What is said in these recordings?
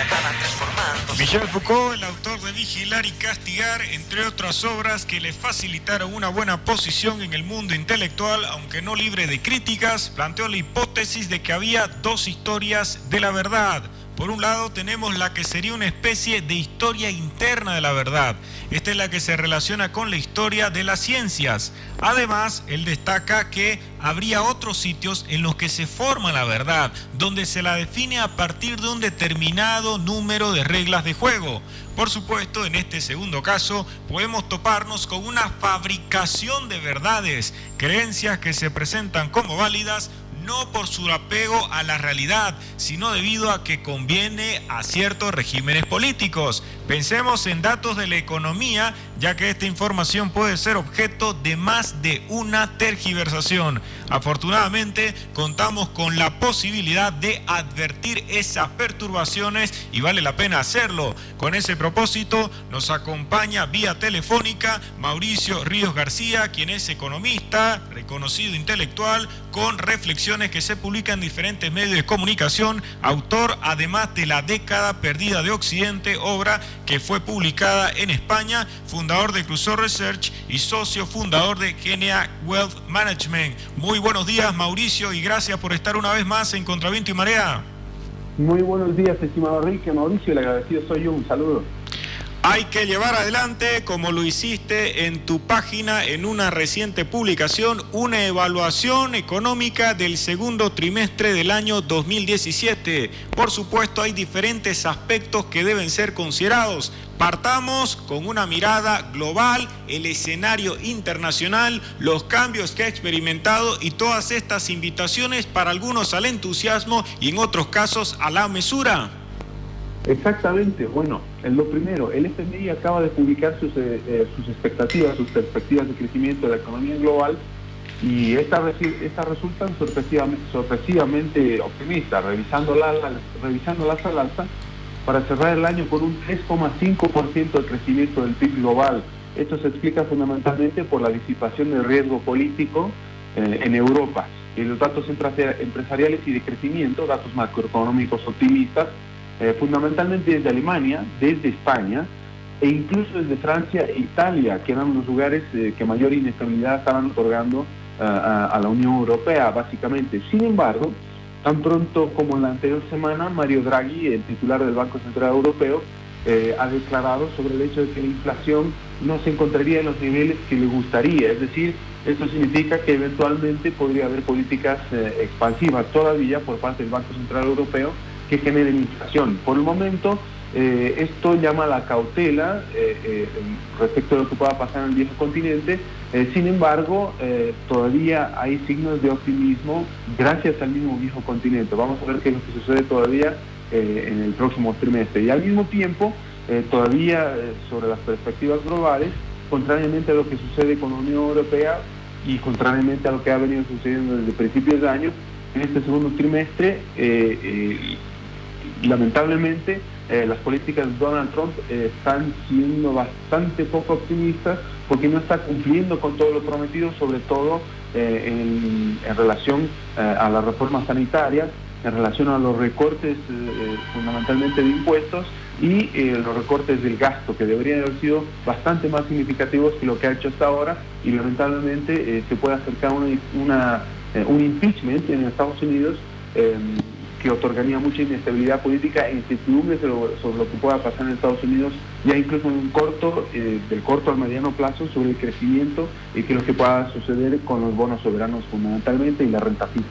acaban transformándose. Michel Foucault, el autor de Vigilar y Castigar, entre otras obras que le facilitaron una buena posición en el mundo intelectual, aunque no libre de críticas, planteó la hipótesis de que había dos historias de la verdad. Por un lado tenemos la que sería una especie de historia interna de la verdad. Esta es la que se relaciona con la historia de las ciencias. Además, él destaca que habría otros sitios en los que se forma la verdad, donde se la define a partir de un determinado número de reglas de juego. Por supuesto, en este segundo caso, podemos toparnos con una fabricación de verdades, creencias que se presentan como válidas, no por su apego a la realidad, sino debido a que conviene a ciertos regímenes políticos. Pensemos en datos de la economía, ya que esta información puede ser objeto de más de una tergiversación. Afortunadamente, contamos con la posibilidad de advertir esas perturbaciones y vale la pena hacerlo. Con ese propósito, nos acompaña vía telefónica Mauricio Ríos García, quien es economista, reconocido intelectual, con reflexiones que se publican en diferentes medios de comunicación, autor además de La década perdida de Occidente, obra que fue publicada en España, fundador de Crusoe Research y socio fundador de Kenya Wealth Management. Muy buenos días, Mauricio, y gracias por estar una vez más en Contraviento y Marea. Muy buenos días, estimado Enrique. Mauricio, el agradecido soy yo. Un saludo. Hay que llevar adelante, como lo hiciste en tu página en una reciente publicación, una evaluación económica del segundo trimestre del año 2017. Por supuesto, hay diferentes aspectos que deben ser considerados. Partamos con una mirada global, el escenario internacional, los cambios que ha experimentado y todas estas invitaciones para algunos al entusiasmo y en otros casos a la mesura. Exactamente. Bueno, lo primero, el FMI acaba de publicar sus expectativas, sus perspectivas de crecimiento de la economía global y estas resultan sorpresivamente optimistas, revisándolas al alza para cerrar el año con un 3,5% de crecimiento del PIB global. Esto se explica fundamentalmente por la disipación del riesgo político en Europa. Y los datos empresariales y de crecimiento, datos macroeconómicos optimistas, fundamentalmente desde Alemania, desde España e incluso desde Francia e Italia, que eran los lugares que mayor inestabilidad estaban otorgando a la Unión Europea, básicamente. Sin embargo, tan pronto como en la anterior semana, Mario Draghi, el titular del Banco Central Europeo, ha declarado sobre el hecho de que la inflación no se encontraría en los niveles que le gustaría. Es decir, esto significa que eventualmente podría haber políticas expansivas todavía por parte del Banco Central Europeo que generen inflación. Por el momento, esto llama a la cautela respecto a lo que pueda pasar en el viejo continente. Sin embargo, todavía hay signos de optimismo gracias al mismo viejo continente. Vamos a ver qué es lo que sucede todavía en el próximo trimestre. Y al mismo tiempo, todavía sobre las perspectivas globales, contrariamente a lo que sucede con la Unión Europea y contrariamente a lo que ha venido sucediendo desde principios de año, en este segundo trimestre, lamentablemente, las políticas de Donald Trump están siendo bastante poco optimistas porque no está cumpliendo con todo lo prometido, sobre todo en relación a la reforma sanitaria, en relación a los recortes fundamentalmente de impuestos y los recortes del gasto, que deberían haber sido bastante más significativos que lo que ha hecho hasta ahora, y lamentablemente se puede acercar un impeachment en Estados Unidos que otorgaría mucha inestabilidad política e incertidumbre sobre lo que pueda pasar en Estados Unidos, ya incluso en un del corto al mediano plazo, sobre el crecimiento y que lo que pueda suceder con los bonos soberanos fundamentalmente y la renta fija.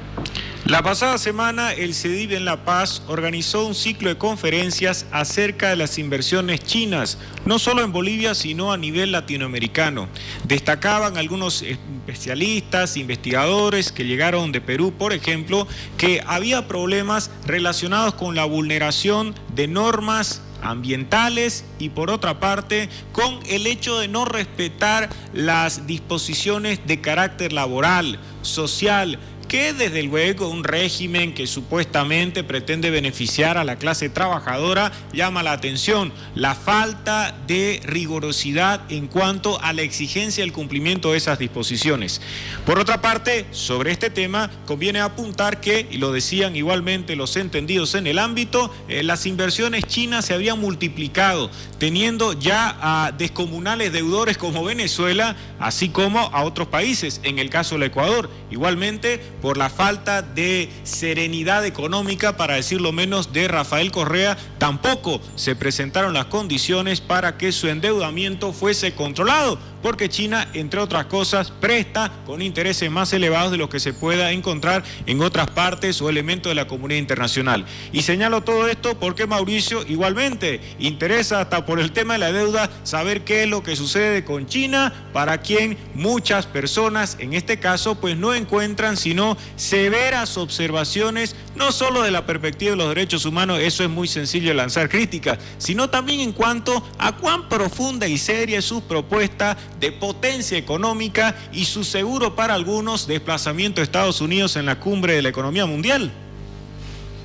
La pasada semana, el CEDIV en La Paz organizó un ciclo de conferencias acerca de las inversiones chinas, no solo en Bolivia, sino a nivel latinoamericano. Destacaban algunos especialistas, investigadores que llegaron de Perú, por ejemplo, que había problemas relacionados con la vulneración de normas ambientales y por otra parte con el hecho de no respetar las disposiciones de carácter laboral, social, que desde luego un régimen que supuestamente pretende beneficiar a la clase trabajadora llama la atención la falta de rigurosidad en cuanto a la exigencia del cumplimiento de esas disposiciones. Por otra parte, sobre este tema conviene apuntar que, y lo decían igualmente los entendidos en el ámbito, las inversiones chinas se habían multiplicado, teniendo ya a descomunales deudores como Venezuela, así como a otros países, en el caso del Ecuador. Igualmente, por la falta de serenidad económica, para decirlo menos, de Rafael Correa, tampoco se presentaron las condiciones para que su endeudamiento fuese controlado, porque China, entre otras cosas, presta con intereses más elevados de los que se pueda encontrar en otras partes o elementos de la comunidad internacional. Y señalo todo esto porque, Mauricio, igualmente interesa hasta por el tema de la deuda saber qué es lo que sucede con China, para quien muchas personas, en este caso, pues no encuentran sino severas observaciones, no solo de la perspectiva de los derechos humanos, eso es muy sencillo lanzar críticas, sino también en cuanto a cuán profunda y seria es su propuesta de potencia económica y su seguro para algunos desplazamiento de Estados Unidos en la cumbre de la economía mundial.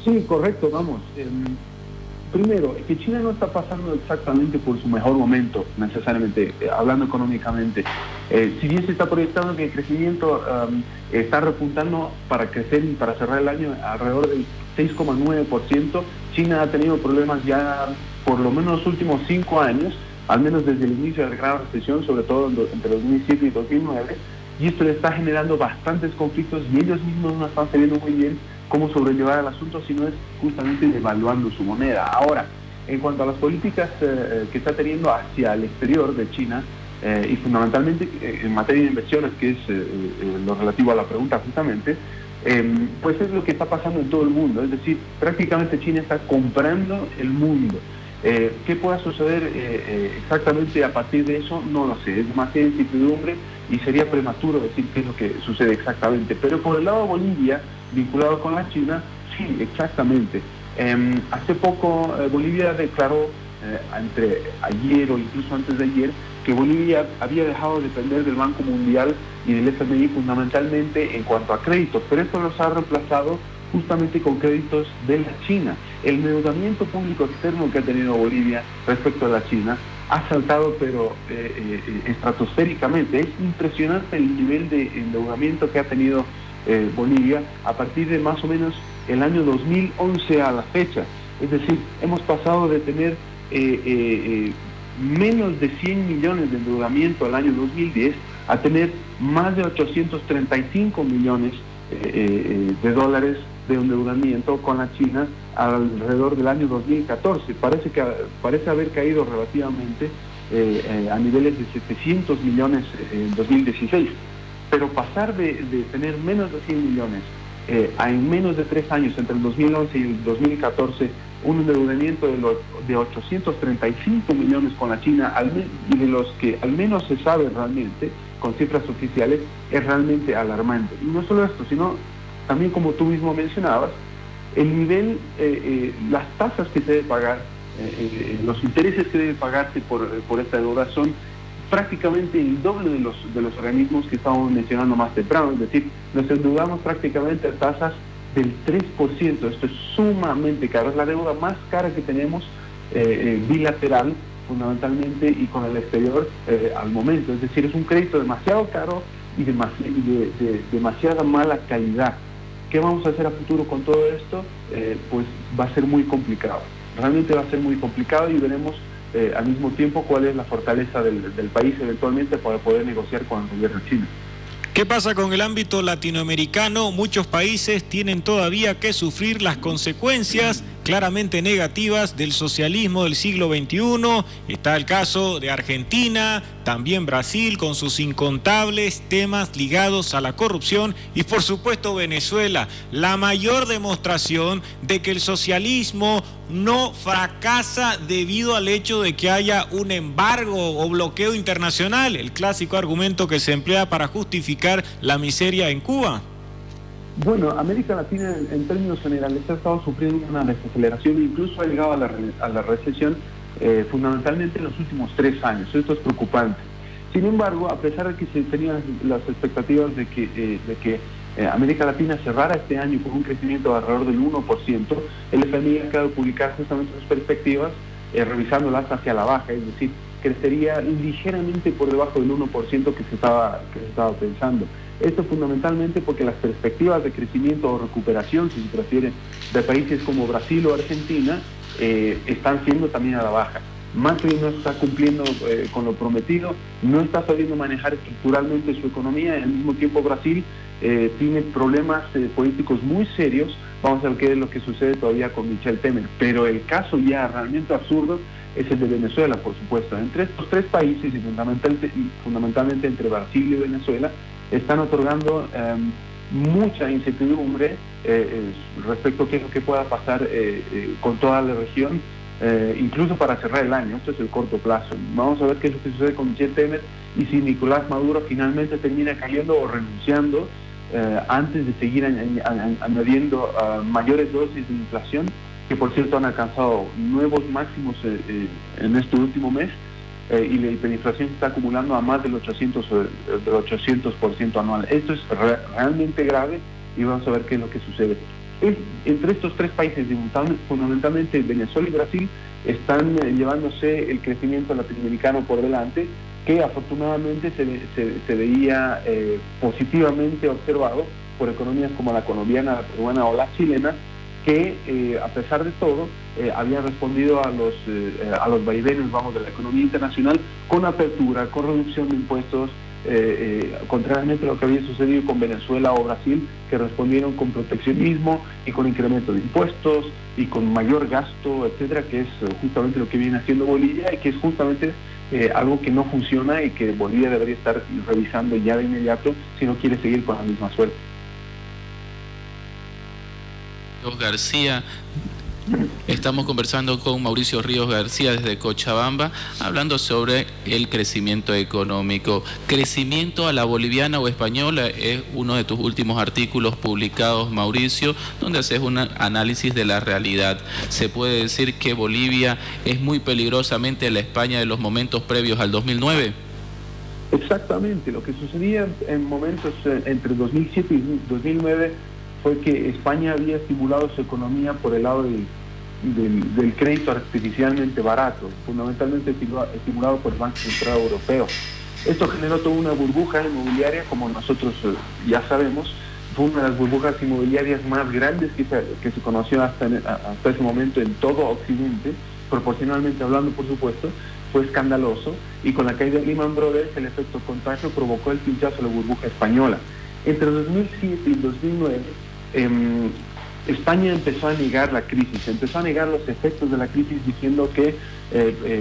Sí, correcto, vamos. Primero, que China no está pasando exactamente por su mejor momento, necesariamente, hablando económicamente. Si bien se está proyectando que el crecimiento está repuntando para crecer y para cerrar el año alrededor del 6,9%, China ha tenido problemas ya por lo menos los últimos 5 años, al menos desde el inicio de la gran recesión, sobre todo entre 2007 y 2009, y esto le está generando bastantes conflictos y ellos mismos no están sabiendo muy bien cómo sobrellevar el asunto, sino es justamente devaluando su moneda. Ahora, en cuanto a las políticas que está teniendo hacia el exterior de China, y fundamentalmente en materia de inversiones, que es lo relativo a la pregunta justamente, pues es lo que está pasando en todo el mundo, es decir, prácticamente China está comprando el mundo. ¿Qué pueda suceder exactamente a partir de eso? No lo sé, es demasiada incertidumbre y sería prematuro decir qué es lo que sucede exactamente. Pero por el lado de Bolivia, vinculado con la China, sí, exactamente. Hace poco Bolivia declaró, entre ayer o incluso antes de ayer, que Bolivia había dejado de depender del Banco Mundial y del FMI fundamentalmente en cuanto a créditos, pero esto los ha reemplazado justamente con créditos de la China. El endeudamiento público externo que ha tenido Bolivia respecto a la China ha saltado, pero estratosféricamente. Es impresionante el nivel de endeudamiento que ha tenido Bolivia a partir de más o menos el año 2011 a la fecha. Es decir, hemos pasado de tener menos de 100 millones de endeudamiento al año 2010 a tener más de 835 millones de dólares de endeudamiento con la China alrededor del año 2014. Parece haber caído relativamente a niveles de 700 millones en 2016. Pero pasar de tener menos de 100 millones a en menos de 3 años, entre el 2011 y el 2014, un endeudamiento de 835 millones con la China, y de los que al menos se sabe realmente, con cifras oficiales, es realmente alarmante. Y no solo esto, sino también, como tú mismo mencionabas, el nivel, las tasas que se debe pagar, los intereses que debe pagarse por esta deuda son prácticamente el doble de los organismos que estábamos mencionando más temprano. Es decir, nos endeudamos prácticamente a tasas del 3%. Esto es sumamente caro, es la deuda más cara que tenemos bilateral fundamentalmente y con el exterior al momento. Es decir, es un crédito demasiado caro y de demasiada mala calidad. ¿Qué vamos a hacer a futuro con todo esto? Pues va a ser muy complicado. Realmente va a ser muy complicado y veremos al mismo tiempo cuál es la fortaleza del país eventualmente para poder negociar con el gobierno chino. ¿Qué pasa con el ámbito latinoamericano? Muchos países tienen todavía que sufrir las consecuencias claramente negativas del socialismo del siglo XXI. Está el caso de Argentina, también Brasil, con sus incontables temas ligados a la corrupción, y por supuesto Venezuela, la mayor demostración de que el socialismo no fracasa debido al hecho de que haya un embargo o bloqueo internacional, el clásico argumento que se emplea para justificar la miseria en Cuba. Bueno, América Latina en términos generales ha estado sufriendo una desaceleración, incluso ha llegado a la recesión fundamentalmente en los últimos 3 años. Esto es preocupante. Sin embargo, a pesar de que se tenían las expectativas de que América Latina cerrara este año con un crecimiento de alrededor del 1%, el FMI acaba de publicar justamente sus perspectivas, revisándolas hacia la baja, es decir, crecería ligeramente por debajo del 1% que se estaba pensando. Esto fundamentalmente porque las perspectivas de crecimiento o recuperación, si se prefiere, de países como Brasil o Argentina, están siendo también a la baja. Macri no está cumpliendo con lo prometido, no está sabiendo manejar estructuralmente su economía, al mismo tiempo Brasil tiene problemas políticos muy serios. Vamos a ver qué es lo que sucede todavía con Michel Temer, pero el caso ya realmente absurdo es el de Venezuela, por supuesto. Entre estos tres países, y fundamentalmente entre Brasil y Venezuela, están otorgando mucha incertidumbre respecto a qué es lo que pueda pasar con toda la región, incluso para cerrar el año. Esto es el corto plazo. Vamos a ver qué es lo que sucede con Michel Temer y si Nicolás Maduro finalmente termina cayendo o renunciando antes de seguir añadiendo mayores dosis de inflación, que por cierto han alcanzado nuevos máximos en este último mes, y la hiperinflación se está acumulando a más del 800% anual. Esto es realmente grave y vamos a ver qué es lo que sucede. Entre estos tres países, fundamentalmente Venezuela y Brasil, están llevándose el crecimiento latinoamericano por delante, que afortunadamente se veía positivamente observado por economías como la colombiana, la peruana o la chilena, que a pesar de todo habían respondido a los vaivenes, vamos, de la economía internacional con apertura, con reducción de impuestos, contrariamente a lo que había sucedido con Venezuela o Brasil, que respondieron con proteccionismo y con incremento de impuestos y con mayor gasto, etcétera, que es justamente lo que viene haciendo Bolivia y que es justamente algo que no funciona y que Bolivia debería estar revisando ya de inmediato si no quiere seguir con la misma suerte. García, estamos conversando con Mauricio Ríos García desde Cochabamba, hablando sobre el crecimiento económico. ¿Crecimiento a la boliviana o española? Es uno de tus últimos artículos publicados, Mauricio, donde haces un análisis de la realidad. Se puede decir que Bolivia es muy peligrosamente la España de los momentos previos al 2009. Exactamente, lo que sucedía en momentos entre 2007 y 2009 fue que España había estimulado su economía por el lado del crédito artificialmente barato, fundamentalmente estimulado por el Banco Central Europeo. Esto generó toda una burbuja inmobiliaria, como nosotros ya sabemos. Fue una de las burbujas inmobiliarias más grandes que se conoció hasta ese momento en todo Occidente, proporcionalmente hablando, por supuesto. Fue escandaloso, y con la caída de Lehman Brothers el efecto contagio provocó el pinchazo de la burbuja española. Entre 2007 y 2009 España empezó a negar la crisis, empezó a negar los efectos de la crisis, diciendo que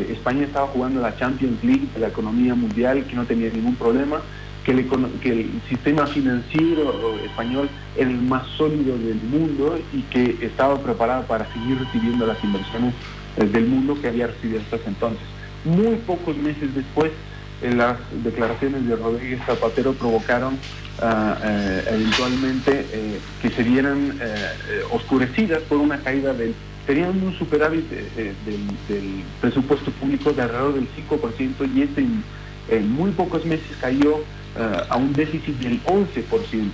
España estaba jugando la Champions League de la economía mundial, que no tenía ningún problema, que el sistema financiero español era el más sólido del mundo y que estaba preparado para seguir recibiendo las inversiones del mundo que había recibido hasta ese entonces. Muy pocos meses después, las declaraciones de Rodríguez Zapatero provocaron eventualmente que se vieran oscurecidas por una caída tenían un superávit del presupuesto público de alrededor del 5%, y en muy pocos meses cayó a un déficit del 11%.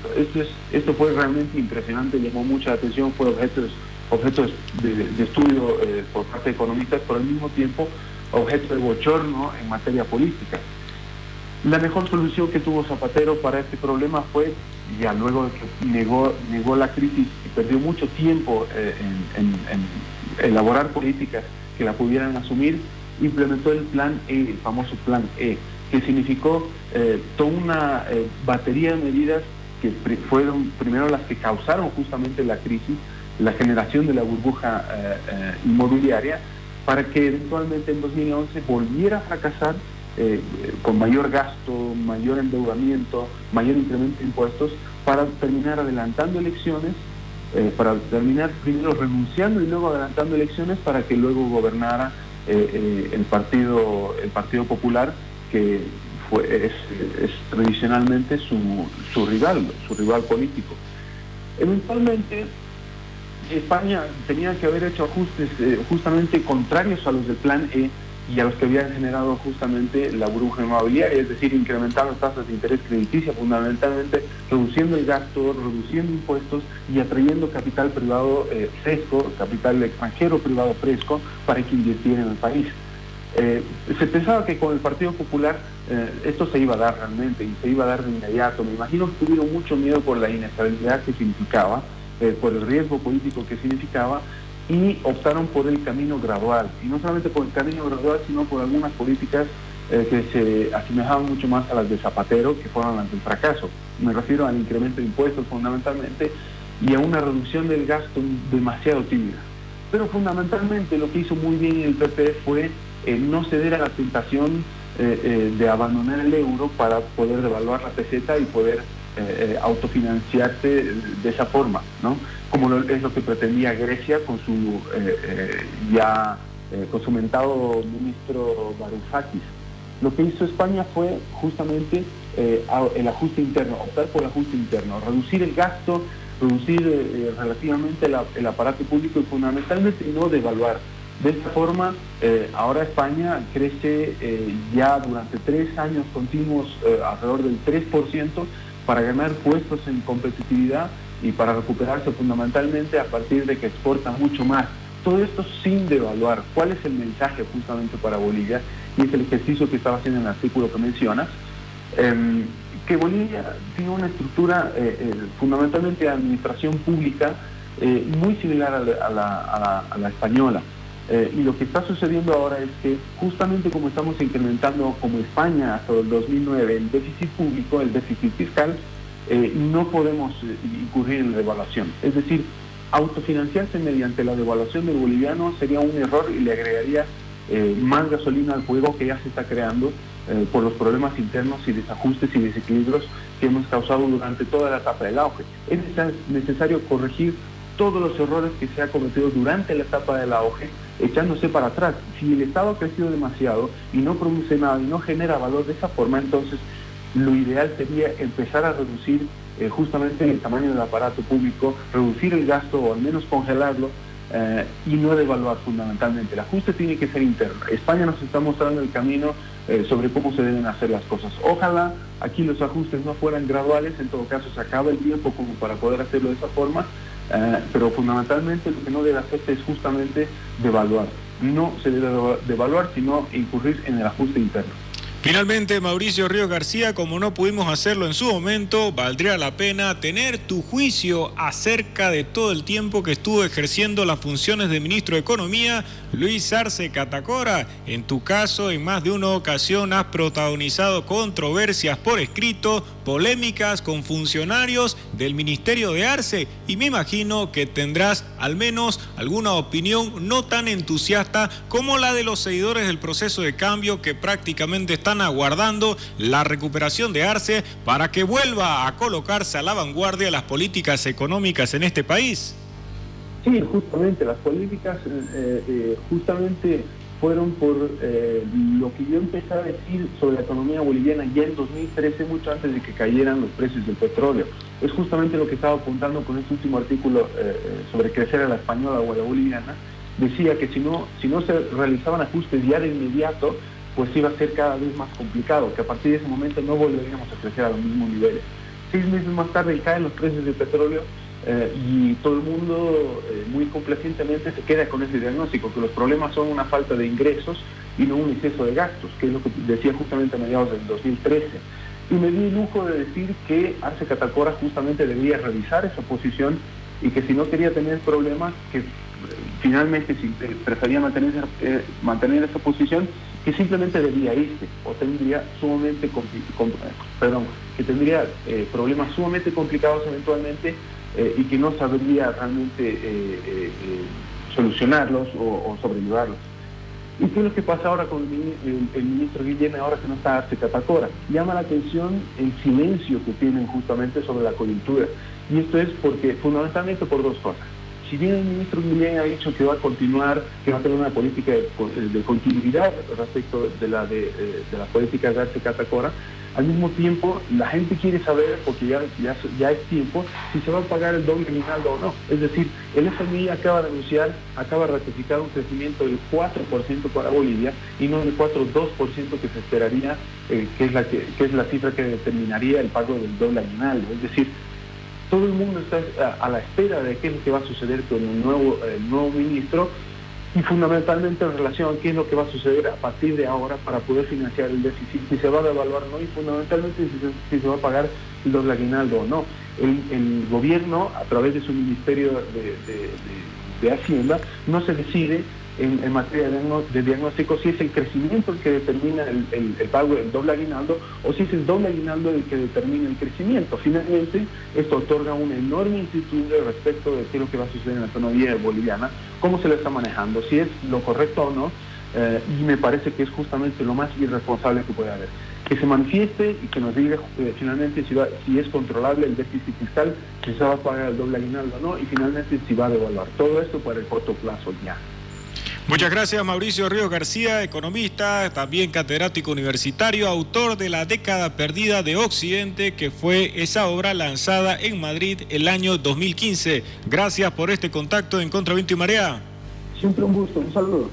Esto fue realmente impresionante, llamó mucha atención, fue objeto de estudio por parte de economistas, pero al mismo tiempo objeto de bochorno en materia política. La mejor solución que tuvo Zapatero para este problema fue, ya luego de que negó la crisis y perdió mucho tiempo en elaborar políticas que la pudieran asumir, implementó el Plan E, el famoso Plan E, que significó toda una batería de medidas que fueron primero las que causaron justamente la crisis, la generación de la burbuja inmobiliaria, para que eventualmente en 2011 volviera a fracasar con mayor gasto, mayor endeudamiento, mayor incremento de impuestos, para terminar adelantando elecciones, para terminar primero renunciando y luego adelantando elecciones para que luego gobernara el Partido Popular, que es tradicionalmente su rival político. Eventualmente España tenía que haber hecho ajustes justamente contrarios a los del Plan E, y a los que habían generado justamente la burbuja inmobiliaria, es decir, incrementando tasas de interés crediticia, fundamentalmente reduciendo el gasto, reduciendo impuestos y atrayendo capital privado fresco, capital extranjero privado fresco, para que invirtiera en el país. Se pensaba que con el Partido Popular esto se iba a dar realmente y se iba a dar de inmediato. Me imagino que tuvieron mucho miedo por la inestabilidad que significaba, por el riesgo político que significaba, y optaron por el camino gradual. Y no solamente por el camino gradual, sino por algunas políticas que se asemejaban mucho más a las de Zapatero, que fueron las del fracaso. Me refiero al incremento de impuestos fundamentalmente y a una reducción del gasto demasiado tímida. Pero fundamentalmente lo que hizo muy bien el PP fue no ceder a la tentación de abandonar el euro para poder devaluar la peseta y poder autofinanciarse de esa forma, ¿no? Como es lo que pretendía Grecia con su con su mentado ministro Varoufakis. Lo que hizo España fue justamente el ajuste interno, optar por el ajuste interno, reducir el gasto, reducir relativamente el aparato público y fundamentalmente no devaluar. De esta forma, ahora España crece ya durante 3 años continuos alrededor del 3% para ganar puestos en competitividad y para recuperarse fundamentalmente a partir de que exporta mucho más. Todo esto sin devaluar. ¿Cuál es el mensaje justamente para Bolivia? Y es el ejercicio que estaba haciendo en el artículo que mencionas. Que Bolivia tiene una estructura fundamentalmente de administración pública muy similar a la española. Y lo que está sucediendo ahora es que justamente como estamos incrementando como España hasta el 2009 el déficit público, el déficit fiscal, no podemos incurrir en la devaluación. Es decir, autofinanciarse mediante la devaluación del boliviano sería un error y le agregaría más gasolina al fuego que ya se está creando por los problemas internos y desajustes y desequilibrios que hemos causado durante toda la etapa del auge. Es necesario corregir todos los errores que se ha cometido durante la etapa del auge, echándose para atrás. Si el Estado ha crecido demasiado y no produce nada y no genera valor de esa forma, entonces lo ideal sería empezar a reducir justamente el tamaño del aparato público, reducir el gasto o al menos congelarlo y no devaluar fundamentalmente. El ajuste tiene que ser interno. España nos está mostrando el camino sobre cómo se deben hacer las cosas. Ojalá aquí los ajustes no fueran graduales, en todo caso se acaba el tiempo como para poder hacerlo de esa forma, pero fundamentalmente lo que no debe hacerse es justamente devaluar. No se debe devaluar, sino incurrir en el ajuste interno. Finalmente, Mauricio Ríos García, como no pudimos hacerlo en su momento, valdría la pena tener tu juicio acerca de todo el tiempo que estuvo ejerciendo las funciones de ministro de Economía, Luis Arce Catacora. En tu caso, en más de una ocasión has protagonizado controversias por escrito, polémicas con funcionarios del Ministerio de Arce, y me imagino que tendrás al menos alguna opinión no tan entusiasta como la de los seguidores del proceso de cambio que prácticamente están aguardando la recuperación de Arce para que vuelva a colocarse a la vanguardia de las políticas económicas en este país. Sí, justamente, las políticas justamente fueron por lo que yo empecé a decir sobre la economía boliviana ya en 2013, mucho antes de que cayeran los precios del petróleo. Es justamente lo que estaba apuntando con este último artículo sobre crecer a la española o a la boliviana. Decía que si no se realizaban ajustes ya de inmediato, pues iba a ser cada vez más complicado, que a partir de ese momento no volveríamos a crecer a los mismos niveles. 6 meses más tarde caen los precios del petróleo y todo el mundo muy complacientemente se queda con ese diagnóstico, que los problemas son una falta de ingresos y no un exceso de gastos, que es lo que decía justamente a mediados del 2013. Y me di el lujo de decir que Arce Catacora justamente debía revisar esa posición y que si no quería tener problemas, que finalmente si prefería mantener esa posición, que simplemente debía irse o tendría problemas sumamente complicados eventualmente y que no sabría realmente solucionarlos o sobrellevarlos. ¿Y qué es lo que pasa ahora con el ministro Guillén, ahora que no está Arce Catacora? Llama la atención el silencio que tienen justamente sobre la coyuntura. Y esto es fundamentalmente por dos cosas. si bien el ministro Guillén ha dicho que va a continuar, que va a tener una política de continuidad respecto de la política de Arce Catacora, al mismo tiempo la gente quiere saber, porque ya es tiempo, si se va a pagar el doble aguinaldo o no. Es decir, el FMI acaba de ratificar un crecimiento del 4% para Bolivia y no del 4,2% que se esperaría, que es la cifra que determinaría el pago del doble aguinaldo. Es decir, todo el mundo está a la espera de qué es lo que va a suceder con el nuevo ministro y fundamentalmente en relación a qué es lo que va a suceder a partir de ahora para poder financiar el déficit, si se va a devaluar o no, y fundamentalmente si se va a pagar el doble aguinaldo o no. El gobierno, a través de su Ministerio de Hacienda, no se decide en materia de diagnóstico si es el crecimiento el que determina el pago del doble aguinaldo o si es el doble aguinaldo el que determina el crecimiento. Finalmente, esto otorga una enorme incertidumbre respecto de qué es lo que va a suceder en la economía boliviana, cómo se lo está manejando, si es lo correcto o no, y me parece que es justamente lo más irresponsable que puede haber. Que se manifieste y que nos diga finalmente si es controlable el déficit fiscal, si se va a pagar el doble aguinaldo o no, y finalmente si va a devaluar. Todo esto para el corto plazo ya. Muchas gracias, Mauricio Ríos García, economista, también catedrático universitario, autor de La década perdida de Occidente, que fue esa obra lanzada en Madrid el año 2015. Gracias por este contacto en Contra Viento y Marea. Siempre un gusto, un saludo.